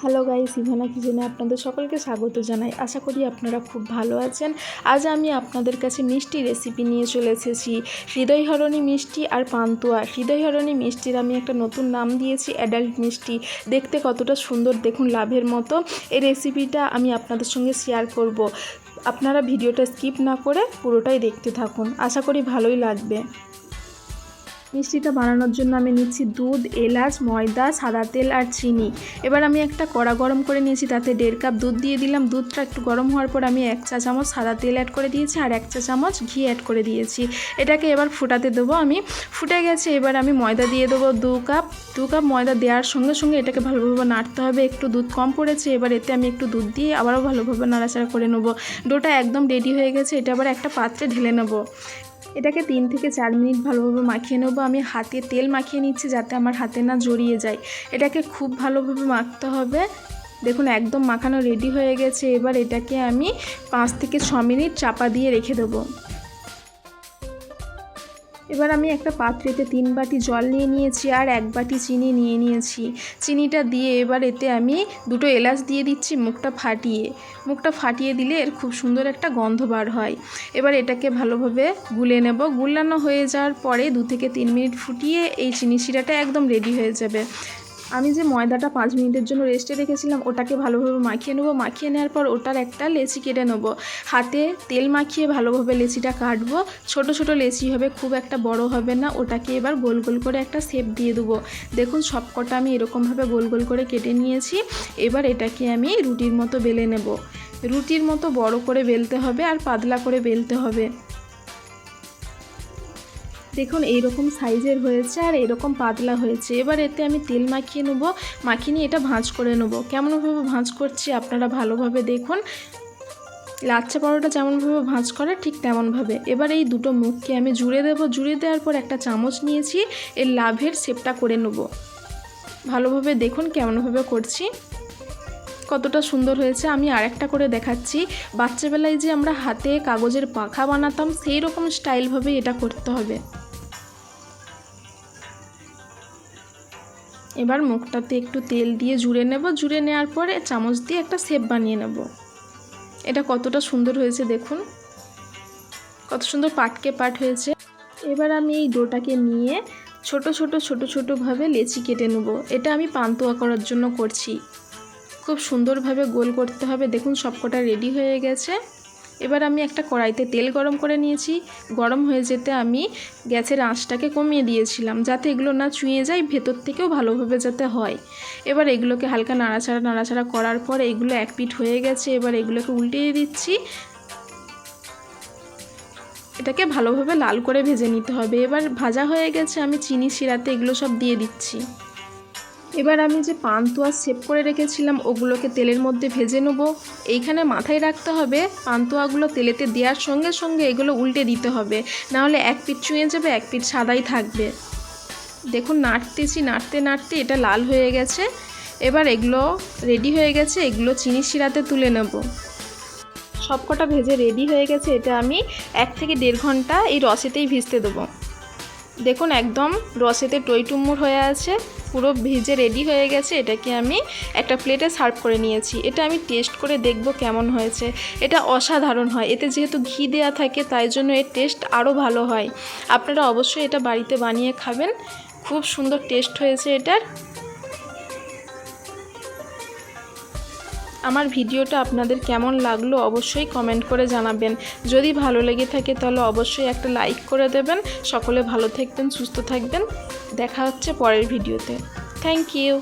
Hello guys, Ivana কিচেনে আপনাদের সকলকে স্বাগত জানাই। আশা করি আপনারা খুব ভালো আছেন। আজ আমি আপনাদের কাছে মিষ্টি রেসিপি নিয়ে চলে এসেছি, হৃদয়হরণী মিষ্টি আর পান্তুয়া। হৃদয়হরণী মিষ্টির আমি একটা নতুন নাম দিয়েছি অ্যাডাল্ট মিষ্টি। দেখতে কতটা সুন্দর দেখুন, লাভের মতো। এই রেসিপিটা আমি আপনাদের সঙ্গে শেয়ার করব। আপনারা ভিডিওটা স্কিপ না করে পুরোটাই দেখতে থাকুন, আশা করি ভালোই লাগবে। মিষ্টিটা বানানোর জন্য আমি নিচ্ছি দুধ, এলাচ, ময়দা, সাদা তেল আর চিনি। এবার আমি একটা কড়া গরম করে নিয়েছি, তাতে 1.5 কাপ দুধ দিয়ে দিলাম। দুধটা একটু গরম হওয়ার পর আমি 1 চা চামচ সাদা তেল অ্যাড করে দিয়েছি আর 1 চা চামচ ঘি অ্যাড করে দিয়েছি। এটাকে এবার ফুটাতে দেবো। আমি ফুটে গেছে, এবার আমি ময়দা দিয়ে দেবো 2 কাপ। 2 কাপ ময়দা দেওয়ার সঙ্গে সঙ্গে এটাকে ভালোভাবে নাড়তে হবে। একটু দুধ কম পড়েছে, এবার এতে আমি একটু দুধ দিয়ে আবারও ভালোভাবে নাড়াচাড়া করে নেবো। ডোটা একদম রেডি হয়ে গেছে, এটা আবার একটা পাত্রে ঢেলে নেবো। এটাকে 3 থেকে 4 মিনিট ভালোভাবে মাখিয়ে নেবো। আমি হাতে তেল মাখিয়ে নিচ্ছি যাতে আমার হাতে না জড়িয়ে যায়। এটাকে খুব ভালোভাবে মাখতে হবে। দেখুন একদম মাখানো রেডি হয়ে গেছে। এবার এটাকে আমি 5 থেকে 6 মিনিট চাপা দিয়ে রেখে দেবো। এবার আমি একটা পাত্রেতে 3 বাটি জল নিয়ে নিয়েছি আর 1 বাটি চিনি নিয়ে নিয়েছি। চিনিটা দিয়ে এবার এতে আমি 2টো এলাচ দিয়ে দিচ্ছি মুখটা ফাটিয়ে দিলে এর খুব সুন্দর একটা গন্ধ বার হয়। এবার এটাকে ভালোভাবে গুলে নেব। গুলানো হয়ে যাওয়ার পরে 2 থেকে 3 মিনিট ফুটিয়ে এই চিনি শিরাটা একদম রেডি হয়ে যাবে। আমি যে ময়দাটা 5 মিনিটের জন্য রেস্টে রেখেছিলাম ওটাকে ভালোভাবে মাখিয়ে নেবো। মাখিয়ে নেওয়ার পর ওটার একটা লেচি কেটে নেবো। হাতে তেল মাখিয়ে ভালোভাবে লেচিটা কাটবো। ছোট ছোট লেচি হবে, খুব একটা বড় হবে না। ওটাকে এবার গোল গোল করে একটা শেপ দিয়ে দেবো। দেখুন সবকটা আমি এরকমভাবে গোল গোল করে কেটে নিয়েছি। এবার এটাকে আমি রুটির মতো বেলে নেব। রুটির মতো বড় করে বেলতে হবে আর পাতলা করে বেলতে হবে। দেখুন এইরকম সাইজের হয়েছে আর এরকম পাতলা হয়েছে। এবার এতে আমি তেল মাখিয়ে নেব। মাখিয়ে নিয়ে এটা ভাঁজ করে নেব। কেমনভাবে ভাঁজ করছি আপনারা ভালোভাবে দেখুন। লাচ্ছা পরোটা যেমনভাবে ভাঁজ করে ঠিক তেমনভাবে। এবার এই দুটো মুখকে আমি জুড়ে দেব। জুড়ে দেওয়ার পর একটা চামচ নিয়েছি, এর লাভের শেপটা করে নেব। ভালোভাবে দেখুন কেমনভাবে করছি, কতটা সুন্দর হয়েছে। আমি আরেকটা করে দেখাচ্ছি। বাচ্চাবেলায় যে আমরা হাতে কাগজের পাখা বানাতাম সেই রকম স্টাইলভাবেই এটা করতে হবে। এবার মুখটাতে একটু তেল দিয়ে জুড়ে নেব। জুড়ে নেওয়ার পরে চামচ দিয়ে একটা শেপ বানিয়ে নেব। এটা কতটা সুন্দর হয়েছে দেখুন, কত সুন্দর পাটকে পাট হয়েছে। এবার আমি এই ডোটাকে নিয়ে ছোট ছোটোভাবে লেচি কেটে নেব। এটা আমি পান্তুয়া করার জন্য করছি। খুব সুন্দরভাবে গোল করতে হবে। দেখুন সবকটা রেডি হয়ে গেছে। এবার আমি একটা কড়াইতে তেল গরম করে নিয়েছি। গরম হয়ে যেতে আমি গ্যাসের আঁচটাকে কমিয়ে দিয়েছিলাম যাতে এগুলো না চুঁয়ে যায়, ভেতর থেকেও ভালোভাবে যাতে হয়। এবার এগুলোকে হালকা নাড়াচাড়া করার পর এগুলো এক পিঠ হয়ে গেছে। এবার এগুলোকে উল্টিয়ে দিচ্ছি। এটাকে ভালোভাবে লাল করে ভেজে নিতে হবে। এবার ভাজা হয়ে গেছে, আমি চিনি শিরাতে এগুলো সব দিয়ে দিচ্ছি। এবার আমি যে পান্তুয়া শেপ করে রেখেছিলাম ওগুলোকে তেলের মধ্যে ভেজে নেব। এইখানে মাথায় রাখতে হবে পান্তুয়াগুলো তেলেতে দেওয়ার সঙ্গে সঙ্গে এগুলো উল্টে দিতে হবে, নাহলে এক পিঠ চুঁয়ে যাবে, এক পিঠ সাদাই থাকবে। দেখুন নাড়তে এটা লাল হয়ে গেছে। এবার এগুলো রেডি হয়ে গেছে, এগুলো চিনি শিরাতে তুলে নেব। সবকটা ভেজে রেডি হয়ে গেছে। এটা আমি 1 থেকে 1.5 ঘন্টা এই রসেতেই ভিজতে দেবো। দেখুন একদম রসেতে টইটুম্বুর হয়ে আছে, পুরো ভেজে রেডি হয়ে গেছে। এটাকে আমি একটা প্লেটে সার্ভ করে নিয়েছি। এটা আমি টেস্ট করে দেখব কেমন হয়েছে। এটা অসাধারণ হয়, এতে যেহেতু ঘি দেওয়া থাকে তাই জন্য এর টেস্ট আরও ভালো হয়। আপনারা অবশ্যই এটা বাড়িতে বানিয়ে খাবেন, খুব সুন্দর টেস্ট হয়েছে এটার। আমার ভিডিওটা আপনাদের কেমন লাগলো অবশ্যই কমেন্ট করে জানাবেন। যদি ভালো লেগে থাকে তাহলে অবশ্যই একটা লাইক করে দেবেন। সকলে ভালো থাকবেন, সুস্থ থাকবেন। দেখা হচ্ছে পরের ভিডিওতে। Thank you.